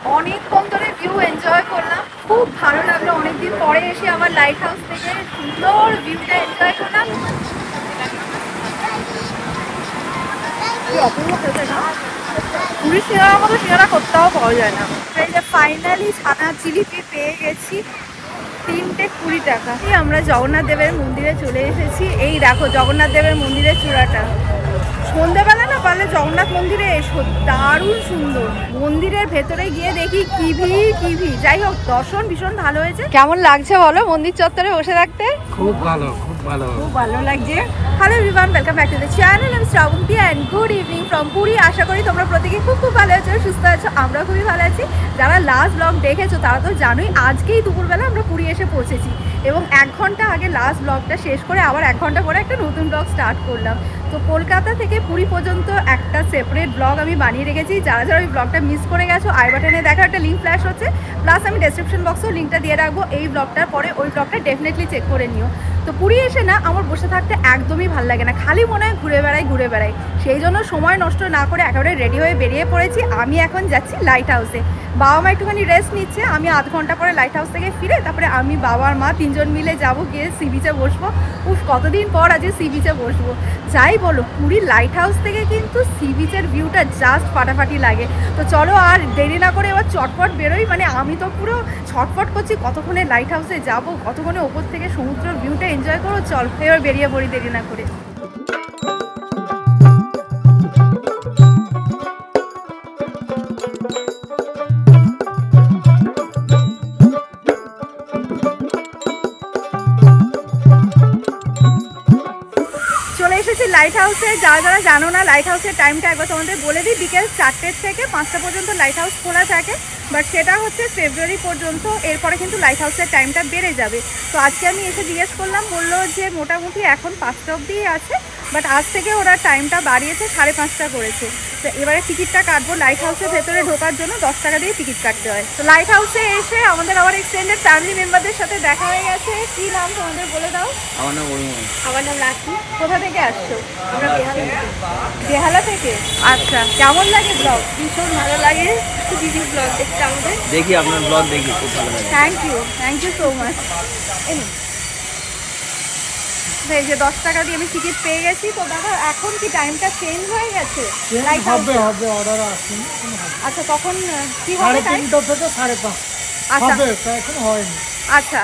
অনেকক্ষণ ধরে view enjoy করলাম, খুব ভালো লাগলো। অনেকদিন পরে এসে আমার লাইট হাউস থেকে সুন্দর ভিউটা এনজয় করলাম। পুরী সিঙ্গারার মতো সিঙ্গারা কোথাও পাওয়া যায় না। এই যে ফাইনালি ছানা জিলিপি পেয়ে গেছি, 320 টাকা। আমরা জগন্নাথ দেবের মন্দিরে চলে এসেছি। এই দেখো জগন্নাথ দেবের মন্দিরের চূড়াটা। সন্ধ্যেবেলা না পারলে জগন্নাথ মন্দিরে এসো, দারুণ সুন্দর। মন্দিরের ভেতরে গিয়ে দেখি কি ভিড়। যাই হোক, দর্শন ভীষণ ভালো হয়েছে। কেমন লাগছে বলো মন্দির চত্বরে বসে থাকতে? খুব ভালো লাগছে। Hello everyone, welcome back to the channel. আমি Shrabanti and good evening from Puri. আশা করি তোমরা প্রত্যেকে খুব ভালো আছো, সুস্থ আছো। আমরা খুবই ভালো আছি। যারা লাস্ট ব্লগ দেখেছো তারা তো জানোই আজকেই দুপুরবেলা আমরা পুরী এসে পৌঁছেছি এবং 1 ঘন্টা আগে লাস্ট ব্লগটা শেষ করে আবার 1 ঘন্টা পরে একটা নতুন ব্লগ স্টার্ট করলাম। তো কলকাতা থেকে পুরী পর্যন্ত একটা সেপারেট ব্লগ আমি বানিয়ে রেখেছি। যারা ওই ব্লগটা মিস করে গেছো, আই বাটনে দেখা একটা লিঙ্ক ফ্ল্যাশ হচ্ছে, প্লাস আমি ডেসক্রিপশন বক্সেও লিঙ্কটা দিয়ে রাখবো। এই ব্লগটার পরে ওই ব্লগটা ডেফিনেটলি চেক করে নিও। তো পুরী এসে না আমার বসে থাকতে একদমই ভালো লাগে না, খালি মনে হয় ঘুরে বেড়াই। সেই জন্য সময় নষ্ট না করে একেবারে রেডি হয়ে বেরিয়ে পড়েছি। আমি এখন যাচ্ছি লাইট হাউসে। বাবা মা একটুখানি রেস্ট নিচ্ছে, আমি আধ ঘন্টা পরে লাইট হাউস থেকে ফিরে তারপরে আমি বাবা আর মা 3 জন মিলে যাবো, গিয়ে সি বিচে বসবো। কতদিন পর আজকে সি বিচে বসবো। যাই বলো, পুরীর লাইট হাউস থেকে কিন্তু সি বিচের ভিউটা জাস্ট ফাটাফাটি লাগে। তো চলো আর দেরি না করে এবার চটপট বেরোই। মানে আমি তো পুরো ছটফট করছি কতক্ষণে লাইট হাউসে যাবো, কতক্ষণে ওপর থেকে সমুদ্রের ভিউটা এনজয় করো। চল এবার বেরিয়ে পড়ি দেরি না করে। লাইট হাউসে যারা জানো না, লাইট হাউসের টাইমটা একবার তোমাদের বলে দিই। বিকেল 4টে থেকে 5টা পর্যন্ত লাইট হাউস খোলা থাকে, বাট সেটা হচ্ছে ফেব্রুয়ারি পর্যন্ত। এরপরে কিন্তু লাইট হাউসের টাইমটা বেড়ে যাবে। তো আজকে আমি এসে জিজ্ঞেস করলাম, বললো যে মোটামুটি এখন 5টা অবধি আছে, বাট আজ থেকে ওরা টাইমটা বাড়িয়েছে, 5:30 করেছে। তো এবারে টিকিটটা কাটবো। লাইট হাউসের ভেতরে ঢোকার জন্য 10 টাকা দিয়ে টিকিট কাটতে হয়। তো লাইট হাউসে এসে আমাদের আবার এক্সটেন্ডেড ফ্যামিলি মেম্বারদের সাথে দেখা হয়ে গেছে। কি নাম তোমাদের বলে দাও? আমার নাম লাকি। কোথা থেকে আসছো? আমরা বেহালা থেকে। আচ্ছা, কেমন লাগে ব্লগ? ভীষণ ভালো লাগে। দিদি ব্লগ দেখতে আমাদের দেখি, আপনার ব্লগ দেখি, খুব ভালো লাগে। Thank you so much. এই যে 10 টাকা দিয়ে আমি টিকিট পেয়ে গেছি। তো দাদা এখন কি টাইমটা চেঞ্জ হয়ে গেছে? লাইট হবে অর্ডার আসেনি। আচ্ছা, তখন কি হবে? 3:30 থেকে 5:30 আচ্ছা হবে, এখন হয়নি। আচ্ছা,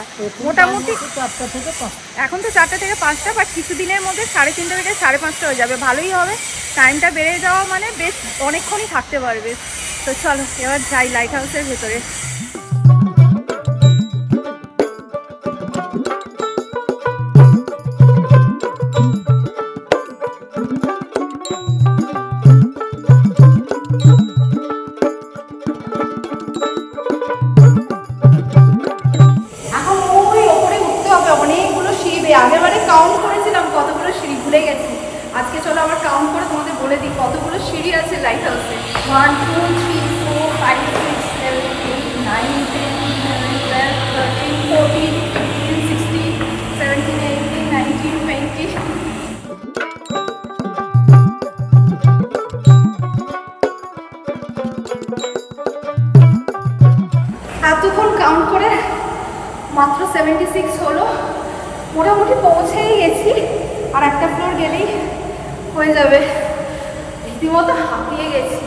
মোটামুটি 4টা থেকে 5টা। এখন তো 4টা থেকে 5টা, বাট কিছুদিনের মধ্যে 3:30 থেকে 5:30 হয়ে যাবে। ভালোই হবে, টাইমটা বেড়ে যাওয়া মানে বেশ অনেকক্ষণই থাকতে পারবে। তো চলো এবার যাই লাইট হাউসের ভেতরে। আগেরবারে কাউন্ট করেছিলাম কতগুলো সিঁড়ি, ভুলে গেছি। আজকে চলো আবার কাউন্ট করে তোমাদের বলে দিই কতগুলো সিঁড়ি আছে লাইট হাউসে। 1 2 3 4 5 6 7 8 9 10 11 12 13 14 15 16 17 18 19 20। এতক্ষণ কাউন্ট করে মাত্র 76 হলো। মোটামুটি পৌঁছেই গেছি, আর একটা ফ্লোর গেলেই হয়ে যাবে। রীতিমতো হাঁপিয়ে গেছি,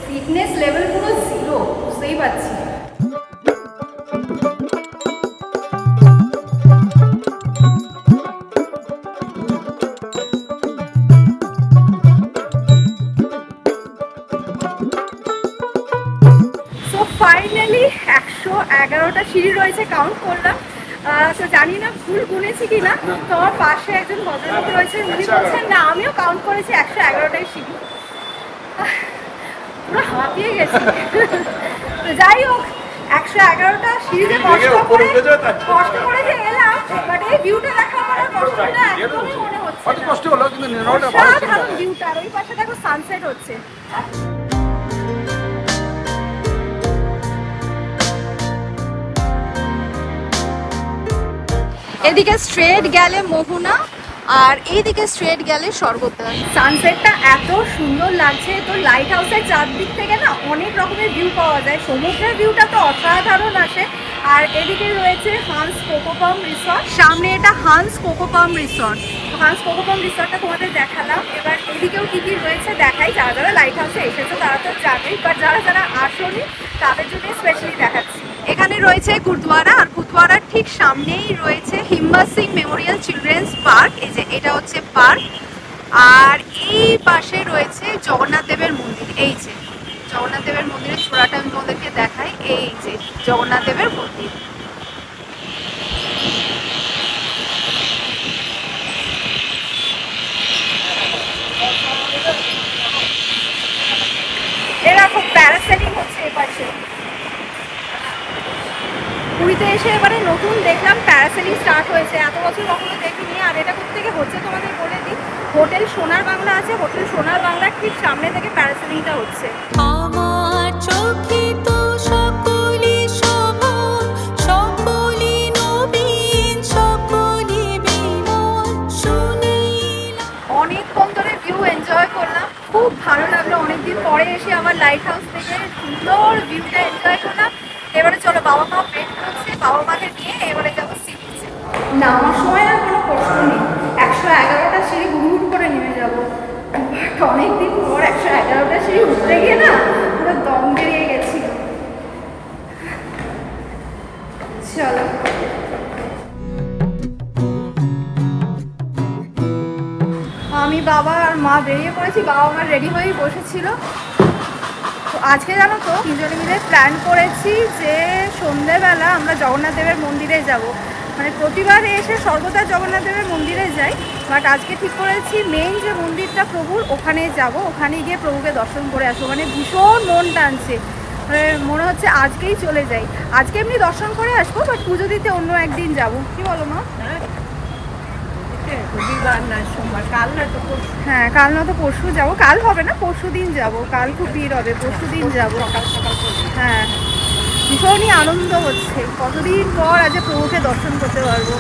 ফিটনেস লেভেল পুরো 0, বুঝতেই পারছি। সো ফাইনালি 111টা সিঁড়ি রয়েছে, কাউন্ট করলাম। তো জানি না ভুল গুনেছি কিনা। তোমার পাশে একজন ভদ্রলোক রয়েছে, উনি বলছেন না আমিও কাউন্ট করেছি 111টাই সিঁড়ি। পুরো হাঁপিয়ে গেছি। তো যাই হোক, 111টা সিঁড়িতে কষ্ট করে যে এলাম, বাট এই ভিউটা দেখা আমার কষ্টটা একদমই মনে হচ্ছে না। কষ্ট হলো কিন্তু সাধারণ ভিউটা, ওই পাশে দেখো সানসেট হচ্ছে। এদিকে স্ট্রেট গেলে মোহনা, আর এইদিকে স্ট্রেট গেলে স্বর্গদ্বার। সানসেটটা এত সুন্দর লাগছে। তো লাইট হাউসের চারদিক থেকে না অনেক রকমের ভিউ পাওয়া যায়। সমুদ্রের ভিউটা তো অসাধারণ আসে। আর এদিকে রয়েছে হান্স কোকোপাম রিসর্ট, সামনে এটা হান্স কোকোপাম রিসর্ট। হান্স কোকোপাম রিসর্টটা তোমাদের দেখালাম। এবার এদিকেও কী কী রয়েছে দেখাই। যারা যারা লাইট হাউসে এসেছে তারা তো জানেই, বা যারা যারা আসেনি তাদের জন্য স্পেশালি দেখাচ্ছি। এখানে রয়েছে গুরুদুয়ারা, আর গুরুদুয়ারার ঠিক সামনেই রয়েছে হিম্মা সিং মেমোরিয়াল চিলড্রেন্স পার্ক। এই যে এটা হচ্ছে পার্ক। আর এই পাশে রয়েছে জগন্নাথ দেবের মন্দির। এই যে জগন্নাথ দেবের মন্দিরের চূড়াটা আমি তোমাদেরকে দেখাই। এই যে জগন্নাথ দেবের মন্দির। এরকম প্যারাসেলিং হচ্ছে এপাশে। পুরীতে এসে এবারে নতুন দেখলাম প্যারাসেলিং স্টার্ট হয়েছে। এত বছর কখনো দেখিনি। আর এটা কোত্থেকে হচ্ছে তোমাদের বলে দিই। হোটেল সোনার বাংলা আছে, হোটেল সোনার বাংলার ঠিক সামনে থেকে প্যারাসেলিংটা হচ্ছে। আমার চোখে তো সকলি শোভন, সকলি নবীন, সকলি বিমল, শুনিলাম। অনেকক্ষণ ধরে ভিউ এনজয় করলাম, খুব ভালো লাগলো। অনেকদিন পরে এসে আমার লাইট হাউস থেকে সুন্দর ভিউটা এনজয় করলাম। এবারে চলো, বাবা মা ওয়েট করছে, বাবা মাকে নিয়ে এবারে যাবো সি বিচে। নামার সময় আর কোনো প্রশ্ন নেই, 111টা সিঁড়ি হুড় করে নেমে যাবো। বাট অনেকদিন পর 111টা সিঁড়ি উঠতে গিয়ে না পুরো দম বেরিয়ে গেছি। চলো, আমি বাবা আর মা বেরিয়ে পড়েছি। বাবা মা রেডি হয়েই বসেছিল। তো আজকে জানো তো তিনজনে মিলে প্ল্যান করেছি যে সন্ধেবেলা আমরা জগন্নাথ দেবের মন্দিরে যাব। মানে প্রতিবার এসে সর্বদা জগন্নাথ দেবের মন্দিরে যাই, বাট আজকে ঠিক করেছি মেইন যে মন্দিরটা প্রভুর ওখানে যাব। ওখানে গিয়ে প্রভুকে দর্শন করে আসবো। মানে ভীষণ মন টানছে, মানে মনে হচ্ছে আজকেই চলে যাই। আজকে এমনি দর্শন করে আসবো, বাট পুজো দিতে অন্য একদিন যাব। কি বলো মা? হ্যাঁ, কাল না তো পরশু যাবো। কাল হবে না, পরশু দিন যাবো। কাল খুব ভিড় হবে, পরশু দিন যাবো। হ্যাঁ, ভীষণই আনন্দ হচ্ছে। কতদিন পর আজ প্রভুকে দর্শন করতে পারবো।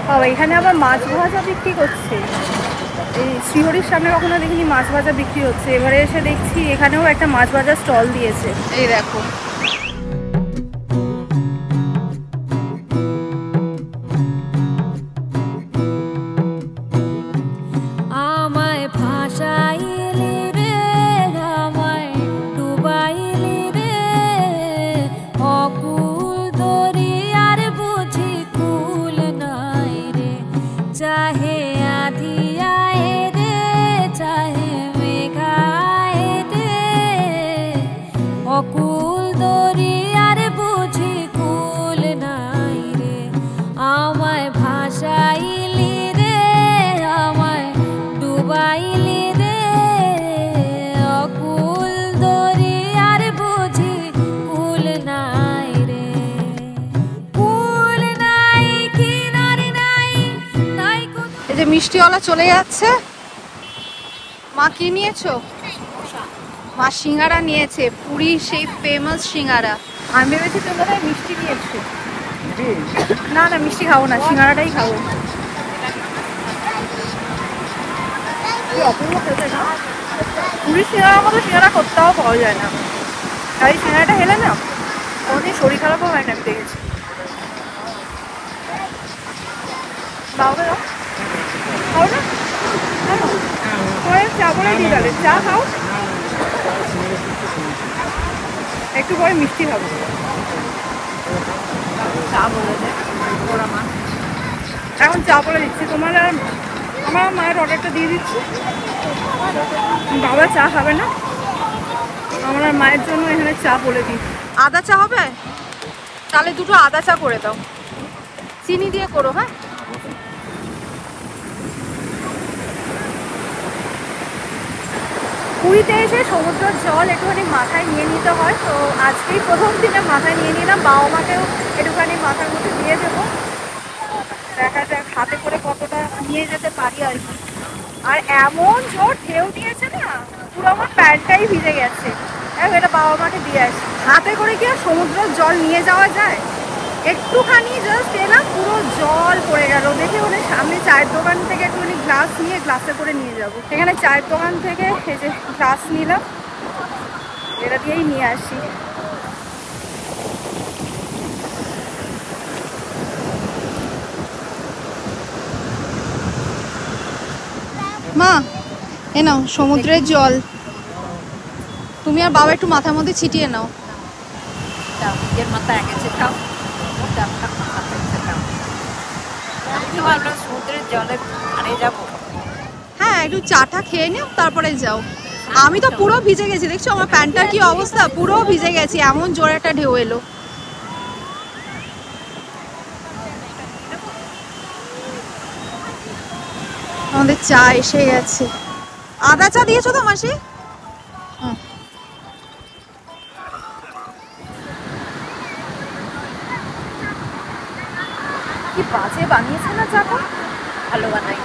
বাবা, এখানে আবার মাছ ভাজা বিক্রি করছে। এই শ্রীহরির সামনে কখনো দেখিনি মাছ ভাজা বিক্রি হচ্ছে। এবারে এসে দেখছি এখানেও একটা মাছ ভাজা স্টল দিয়েছে। এই দেখো, আমায় ভাসাইলি রে, আমায় ডুবাইলি রে, অকুল দরিয়ার বুঝি কুল নাই রে, চাহে আধিয়ায় রে, চাহে মেঘায় রে, অকুল দরিয়ার বুঝি কুল নাই রে, আমায় ভাসাইলি রে, আমায় ডুবাইলি রে, অকুল দরিয়ার বুঝি কুল নাই রে, কুল নাই, কিনারে নাই, নাই কোনো। এই যে মিষ্টিওয়ালা চলে যাচ্ছে। মা কি নিয়েছো? মা সিঙ্গারা নিয়েছে, পুরীর সেই ফেমাস সিঙ্গারা। আমি ভেবেছি তো বোধহয় মিষ্টি নিয়েছো। না না, মিষ্টি খাবো না, সিঙ্গারাটাই খাবো। অপূর্ব খেতে না, পুরীর সিঙ্গারার মতো সিঙ্গারা কোথাও পাওয়া যায় না। আর এই সিঙ্গারাটা হেলে না কোনোদিন শরীর খারাপও হয় না, আমি দেখেছি। বাবা দাও, খাও না? চা বলে দিই তাহলে, চা খাও। একটু পরে মিষ্টি খাবো। চা বলে দেয় ওরা মা। এখন চা বলে দিচ্ছি তোমার, আর আমার মায়ের অর্ডারটা দিয়ে দিচ্ছি। বাবা চা খাবে না, আমার আর মায়ের জন্য এখানে চা বলে দিই। আদা চা হবে? তাহলে দুটো আদা চা করে দাও, চিনি দিয়ে করো। হ্যাঁ, পুরীতে এসে সমুদ্রের জল একটুখানি মাথায় নিয়ে নিতে হয়। তো আজকেই প্রথম দিনে মাথায় নিয়ে নিলাম। বাবা মাকেও একটুখানি মাথার মধ্যে দিয়ে দেবো। দেখা যাক হাতে করে কতটা নিয়ে যেতে পারি আর কি। আর এমন জোর ঢেউ দিয়েছে না, পুরো আমার প্যান্টটাই ভিজে গেছে। এটা বাবা মাকে দিয়ে আসি। হাতে করে কি আর সমুদ্রের জল নিয়ে যাওয়া যায়? একটুখানি জাস্ট এলাম, পুরো জল পড়ে গেল। দেখে ওখানে সামনে চায়ের দোকান থেকে একটুখানি গ্লাস নিয়ে গ্লাসে করে নিয়ে যাব। এখানে চায়ের দোকান থেকে এই যে গ্লাস নিলাম, এটা দিয়েই নিয়ে আসি। মা এ নাও সমুদ্রের জল, তুমি আর বাবা একটু মাথার মধ্যে ছিটিয়ে নাও। নিজের মাথায় গেছে খাও, সমুদ্রের জলে আরে যাবো। হ্যাঁ একটু চাটা খেয়ে নিও তারপরে যাও। আমি তো পুরো ভিজে গেছি, দেখছো আমার প্যান্টটার কি অবস্থা, পুরো ভিজে গেছি, এমন জোরে একটা ঢেউ এলো। আমাদের চা এসে গেছে। আদা চা দিয়েছো তো মাসি? কি বাজে বানিয়েছে না চাটা, ভালো বানাই।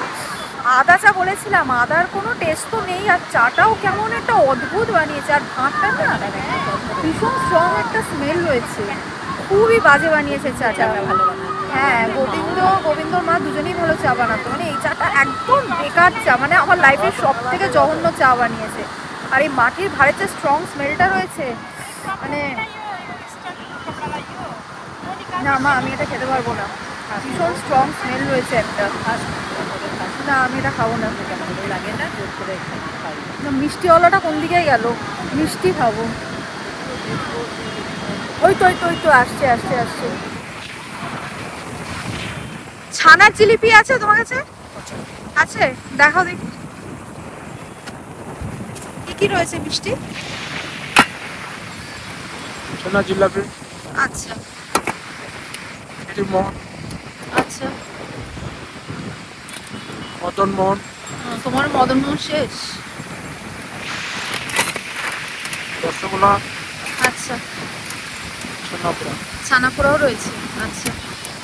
আদা চা বলেছিলাম, আদার কোনো টেস্ট তো নেই, আর চাটাও কেমন একটা অদ্ভুত বানিয়েছে, আর ভাতটা না ভীষণ স্ট্রং একটা স্মেল রয়েছে, খুবই বাজে বানিয়েছে চাটা। ভালো বানাই। হ্যাঁ গোবিন্দর মা দুজনেই ভালো চা বানাতো, মানে এই চাটা একদম বেকার চা, মানে আমার লাইফের সব থেকে জঘন্য চা বানিয়েছে। আর এই মাটির ভাড়ের যে স্ট্রং স্মেলটা রয়েছে, মানে না মা আমি এটা খেতে পারবো না, ভীষণ স্ট্রং স্মেল রয়েছে একটা। না আমি এটা খাবো না, ভালো লাগে না, জোর করে না মিষ্টিওয়ালাটা কোন দিকে গেল, মিষ্টি খাবো। ওই তো আসছে। ছানার জিলিপি আছে তোমার কাছে? আছে, দেখাও দেখি কি রয়েছে মিষ্টি। ছানা জিলাপি, আচ্ছা এটি মোহন, আচ্ছা মদন মোহন, তোমার মদন মোহন শেষ? রসগোল্লা, আচ্ছা ছানাপোড়া। ছানাপোড়াও রয়েছে। আচ্ছা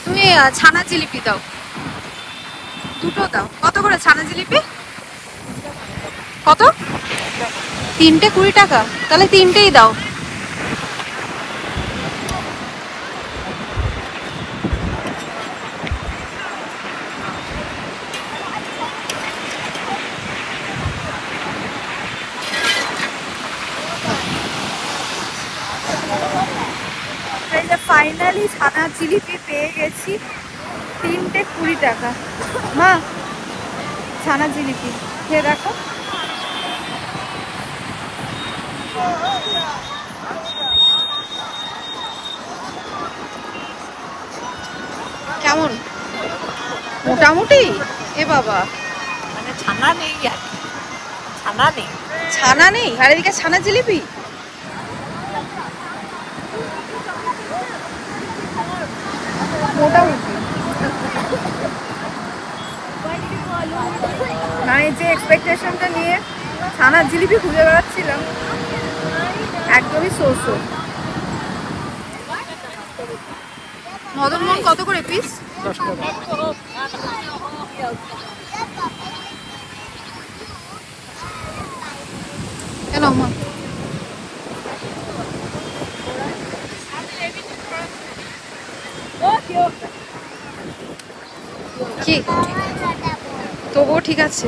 তুমি ছানা জিলিপি দাও, দুটো দাও। কত করে ছানা জিলিপি? কত? 3টে 20 টাকা, তাহলে 3টেই দাও। ফাইনালি ছানা জিলিপি পেয়ে গেছি, 3টে 20 টাকা। মা ছানা জিলিপি খেয়ে দেখো। কেমন? মোটামুটি? এ বাবা, মানে ছানা নেই আর কি, ছানা নেই। ছানা নেই আর এদিকে ছানা জিলিপি। মোটামুটি মানে যে এক্সপেকটেশনটা নিয়ে ছানার জিলিপি খুঁজে বেড়াচ্ছিলাম, একদমই সোসো। মদন মোহন কত করে পিস? 10 টাকা। কেন মা? কি তবুও ঠিক আছে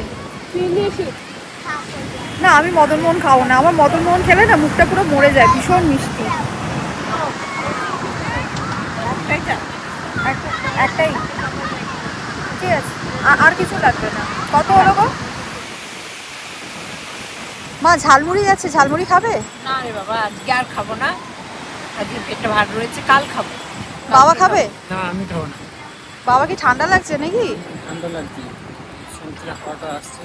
না, আমি মদন মোহন খাবো না, আমার মদন মোহন খেলে না মুখটা পুরো মরে যায়, ভীষণ মিষ্টি। একটাই ঠিক আছে, আর কিছু লাগবে না। কত হলো গো মা? ঝালমুড়ি আছে, ঝালমুড়ি খাবে? না রে বাবা, আজকে আর খাবো না, আজকে পেটটা ভার রয়েছে, কাল খাবো। বাবা খাবে? না আমি খাবো না, বাবা কি ঠান্ডা লাগছে নাকি? ঠান্ডা লাগছে, সমুদ্রের হাওয়াটা আসছে।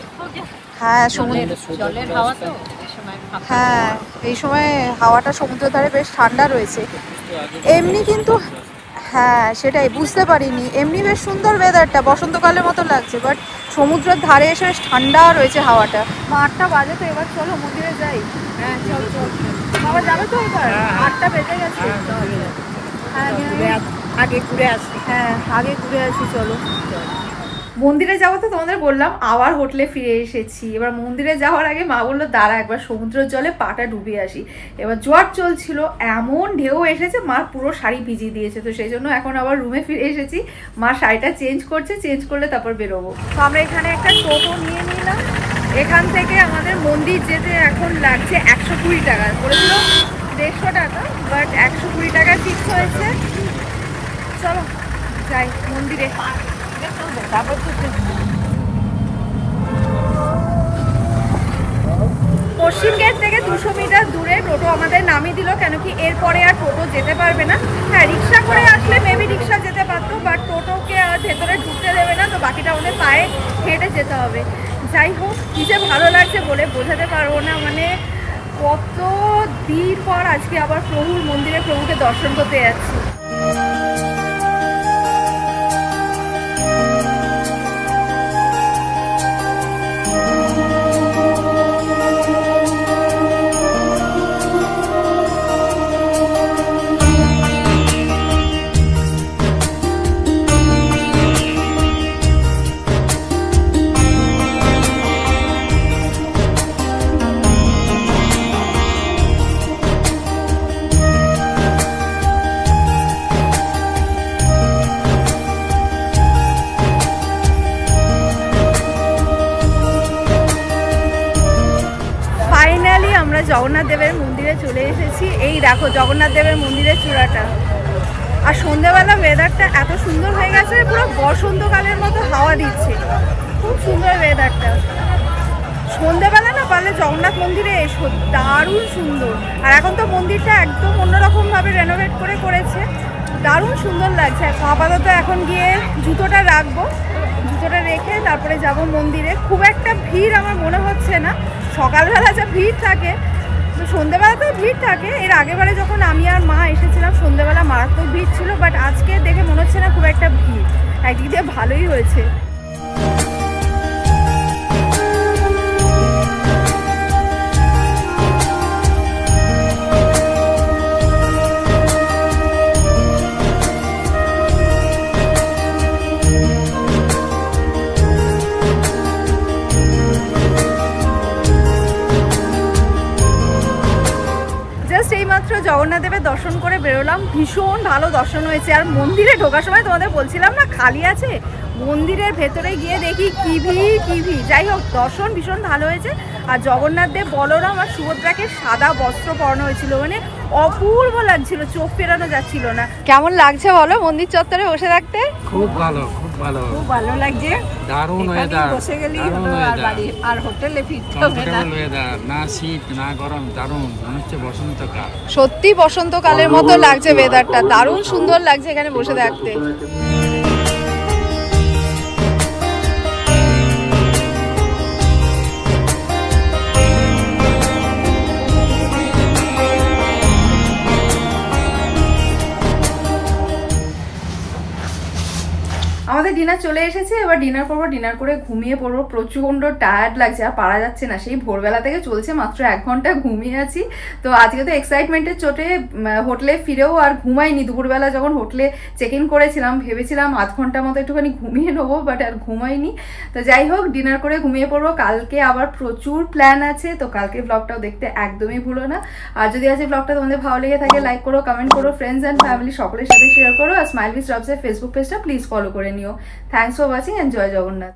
হ্যাঁ সমুদ্র, জলের হাওয়া তো এই সময় ফাঁকা। হ্যাঁ এই সময় হাওয়াটা সমুদ্রের ধারে বেশ ঠান্ডা রয়েছে। এমনি কিন্তু হ্যাঁ সেটাই বুঝতে পারিনি, এমনি বেশ সুন্দর ওয়েদারটা, বসন্তকালের মতো লাগছে, বাট সমুদ্রের ধারে এসে বেশ ঠান্ডা রয়েছে হাওয়াটা। 8টা বাজে তো, এবার চলো মন্দিরে যাই। হ্যাঁ চল চল। বাবা যাবে তো এবার? 8টা বেজে গেছে। হ্যাঁ আগে ঘুরে আসি। হ্যাঁ আগে ঘুরে আসি চলো। মন্দিরে যাবো তো তোমাদের বললাম, আবার হোটেলে ফিরে এসেছি। এবার মন্দিরে যাওয়ার আগে মা বললো দাঁড়া একবার সমুদ্রের জলে পাটা ডুবিয়ে আসি। এবার জোয়ার চলছিল, এমন ঢেউ এসেছে মার পুরো শাড়ি ভিজিয়ে দিয়েছে। তো সেই জন্য এখন আবার রুমে ফিরে এসেছি, মা শাড়িটা চেঞ্জ করছে, চেঞ্জ করলে তারপর বেরোবো। তো আমরা এখানে একটা টোটো নিয়ে নিলাম। এখান থেকে আমাদের মন্দির যেতে এখন লাগছে 120 টাকা, বলেছিল 150 টাকা, বাট 120 টাকা ফিক্স হয়েছে। চলো যাই মন্দিরে। পশ্চিম গেট থেকে 200 মিটার দূরে টোটো আমাদের নামিয়ে দিল, কেন কি এরপরে আর টোটো যেতে পারবে না। হ্যাঁ, রিক্সা করে আসলে মেবি রিক্সা যেতে পারতো, বাট টোটোকে আর ভেতরে ঢুকতে দেবে না, তো বাকিটা আমাদের পায়ে হেঁটে যেতে হবে। যাই হোক, কি যে ভালো লাগছে বলে বোঝাতে পারবো না। মানে কত দিন পর আজকে আবার প্রভুর মন্দিরে প্রভুকে দর্শন করতে যাচ্ছি। আমরা জগন্নাথ দেবের মন্দিরে চলে এসেছি। এই দেখো জগন্নাথ দেবের মন্দিরের চূড়াটা, আর সন্ধ্যেবেলা ওয়েদারটা এত সুন্দর হয়ে গেছে, পুরো বসন্তকালের মতো হাওয়া দিচ্ছে, খুব সুন্দর ওয়েদারটা। সন্ধ্যেবেলা না পারলে জগন্নাথ মন্দিরে এসো, দারুণ সুন্দর। আর এখন তো মন্দিরটা একদম অন্যরকম ভাবে রেনোভেট করেছে, দারুণ সুন্দর লাগছে। আপাতত এখন গিয়ে জুতোটা রাখবো, জুতোটা রেখে তারপরে যাব মন্দিরে। খুব একটা ভিড় আমার মনে হচ্ছে না, সকালবেলা যা ভিড় থাকে তো সন্ধ্যেবেলাতেও ভিড় থাকে। এর আগেবারে যখন আমি আর মা এসেছিলাম সন্ধ্যেবেলা মারাত্মক ভিড় ছিল, বাট আজকে দেখে মনে হচ্ছে না খুব একটা ভিড়, একদিক দিয়ে ভালোই হয়েছে। জগন্নাথ দেবের দর্শন করে বেরোলাম, ভীষণ ভালো দর্শন হয়েছে। আর মন্দিরে ঢোকার সময় তোমাদের বলছিলাম না খালি আছে, মন্দিরের ভেতরে গিয়ে দেখি কি ভিড়। যাই হোক, দর্শন ভীষণ ভালো হয়েছে। আর জগন্নাথ দেব, বলরাম আর সুভদ্রাকে সাদা বস্ত্র পরানো হয়েছিল, মানে অপূর্ব লাগছিল, চোখ ফেরানো যাচ্ছিল না। কেমন লাগছে বলো মন্দির চত্বরে বসে থাকতে? খুব ভালো, খুব ভালো, খুব ভালো লাগছে। দারুণ ওয়েদার, বসে গেলি আর হোটেলে ফিরতে হবে না। ওয়েদার, না শীত না গরম, দারুণ, মনে হচ্ছে বসন্তকাল। সত্যি বসন্তকালের মতো লাগছে ওয়েদারটা, দারুণ সুন্দর লাগছে এখানে বসে থাকতে। আমাদের ডিনার চলে এসেছে, এবার ডিনার করবো, ডিনার করে ঘুমিয়ে পড়বো। প্রচন্ড টায়ার্ড লাগছে, আর পারা যাচ্ছে না, সেই ভোরবেলা থেকে চলছে, মাত্র 1 ঘন্টা ঘুমিয়ে আছি। তো আজকে তো এক্সাইটমেন্টের চোটে হোটেলে ফিরেও আর ঘুমাইনি। দুপুরবেলা যখন হোটেলে চেক ইন করেছিলাম ভেবেছিলাম 1/2 ঘন্টা মতো একটুখানি ঘুমিয়ে নেবো, বাট আর ঘুমাইনি। তো যাই হোক, ডিনার করে ঘুমিয়ে পড়বো। কালকে আবার প্রচুর প্ল্যান আছে, তো কালকে ব্লগটাও দেখতে একদমই ভুলো না। আর যদি আজকে ব্লগটা তোমাদের ভালো লেগে থাকে লাইক করো, কমেন্ট করো, ফ্রেন্ডস অ্যান্ড ফ্যামিলি সকলের সাথে শেয়ার করো। আর স্মাইল উইথ শ্রাবসের ফেসবুক পেজটা প্লিজ ফলো করে নিও। Thanks for watching, enjoy Jagannath.